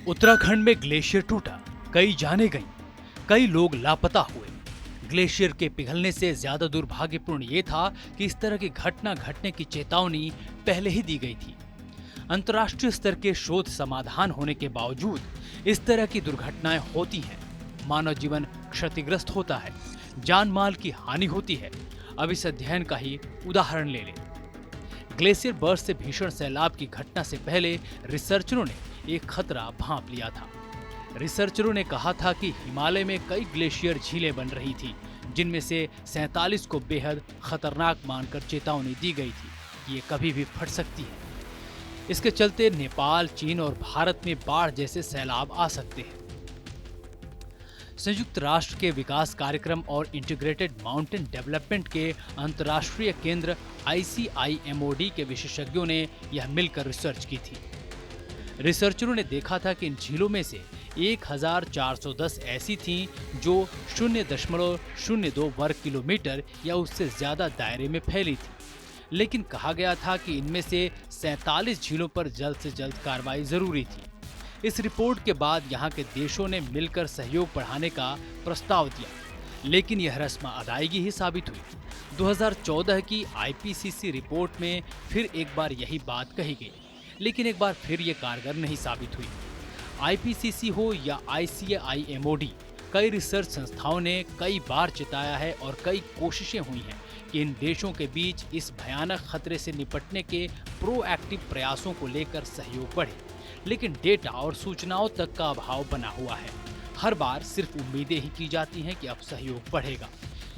उत्तराखंड में ग्लेशियर टूटा, कई जाने गईं, कई लोग लापता हुए। ग्लेशियर के पिघलने से ज्यादा दुर्भाग्यपूर्ण ये था कि इस तरह की घटना घटने की चेतावनी पहले ही दी गई थी। अंतर्राष्ट्रीय स्तर के शोध समाधान होने के बावजूद इस तरह की दुर्घटनाएं होती हैं। मानव जीवन क्षतिग्रस्त होता है, जान माल की हानि होती है। अब इस अध्ययन का ही उदाहरण ले लें। ग्लेशियर बर्स्ट से भीषण सैलाब की घटना से पहले रिसर्चरों ने एक खतरा भांप लिया था। रिसर्चरों ने कहा था कि हिमालय में कई ग्लेशियर झीलें बन रही थी, जिनमें से 47 को बेहद खतरनाक मानकर चेतावनी दी गई थी कि ये कभी भी फट सकती है। इसके चलते नेपाल, चीन और भारत में बाढ़ जैसे सैलाब आ सकते हैं। संयुक्त राष्ट्र के विकास कार्यक्रम और इंटीग्रेटेड माउंटेन डेवलपमेंट के अंतर्राष्ट्रीय केंद्र ICIMOD के विशेषज्ञों ने यह मिलकर रिसर्च की थी। रिसर्चरों ने देखा था कि इन झीलों में से 1410 ऐसी थीं जो 0.02 वर्ग किलोमीटर या उससे ज्यादा दायरे में फैली थी, लेकिन कहा गया था कि इनमें से 47 झीलों पर जल्द से जल्द कार्रवाई जरूरी थी। इस रिपोर्ट के बाद यहाँ के देशों ने मिलकर सहयोग बढ़ाने का प्रस्ताव दिया, लेकिन यह रस्म अदायगी ही साबित हुई। 2014 की IPCC रिपोर्ट में फिर एक बार यही बात कही गई, लेकिन एक बार फिर ये कारगर नहीं साबित हुई। IPCC हो या ICIMOD, कई रिसर्च संस्थाओं ने कई बार चिताया है और कई कोशिशें हुई हैं कि इन देशों के बीच इस भयानक खतरे से निपटने के प्रोएक्टिव प्रयासों को लेकर सहयोग बढ़े, लेकिन डेटा और सूचनाओं तक का अभाव बना हुआ है। हर बार सिर्फ उम्मीदें ही की जाती हैं कि अब सहयोग बढ़ेगा।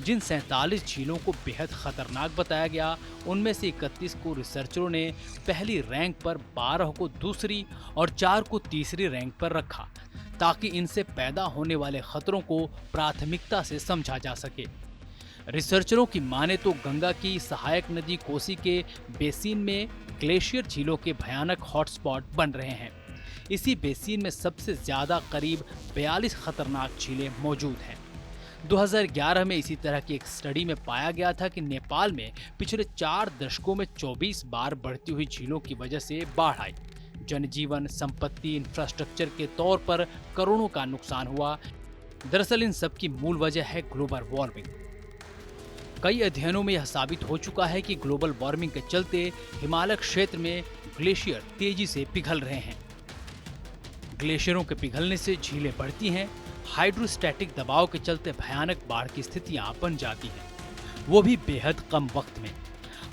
जिन 47 झीलों को बेहद खतरनाक बताया गया, उनमें से 31 को रिसर्चरों ने पहली रैंक पर, 12 को दूसरी और 4 को तीसरी रैंक पर रखा, ताकि इनसे पैदा होने वाले खतरों को प्राथमिकता से समझा जा सके। रिसर्चरों की माने तो गंगा की सहायक नदी कोसी के बेसिन में ग्लेशियर झीलों के भयानक हॉटस्पॉट बन रहे हैं। इसी बेसिन में सबसे ज्यादा करीब 42 खतरनाक झीलें मौजूद हैं। 2011 में इसी तरह की एक स्टडी में पाया गया था कि नेपाल में पिछले 4 दशकों में 24 बार बढ़ती हुई झीलों की वजह से बाढ़ आई। जनजीवन, संपत्ति, इंफ्रास्ट्रक्चर के तौर पर करोड़ों का नुकसान हुआ। दरअसल इन सब की मूल वजह है ग्लोबल वार्मिंग। कई अध्ययनों में यह साबित हो चुका है कि ग्लोबल वार्मिंग के चलते हिमालय क्षेत्र में ग्लेशियर तेजी से पिघल रहे हैं। ग्लेशियरों के पिघलने से झीलें बढ़ती हैं, हाइड्रोस्टैटिक दबाव के चलते भयानक बाढ़ की स्थितियां बन जाती हैं, वो भी बेहद कम वक्त में।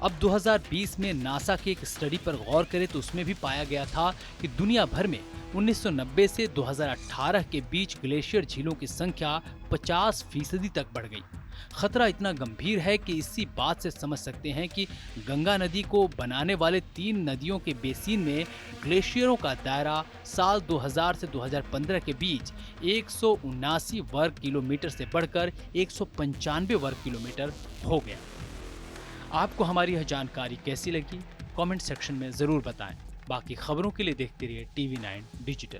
अब 2020 में नासा की एक स्टडी पर गौर करें तो उसमें भी पाया गया था कि दुनिया भर में 1990 से 2018 के बीच ग्लेशियर झीलों की संख्या 50% तक बढ़ गई। खतरा इतना गंभीर है कि इसी बात से समझ सकते हैं कि गंगा नदी को बनाने वाले 3 नदियों के बेसिन में ग्लेशियरों का दायरा साल 2000 से 2015 के बीच 179 वर्ग किलोमीटर से बढ़कर 195 वर्ग किलोमीटर हो गया। आपको हमारी यह जानकारी कैसी लगी? कमेंट सेक्शन में जरूर बताएं। बाकी खबरों के लिए देखते रहिए TV9 डिजिटल।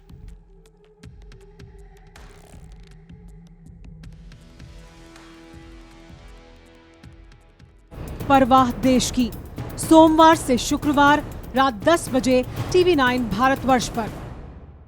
परवाह देश की, सोमवार से शुक्रवार रात 10 बजे TV9 भारतवर्ष पर।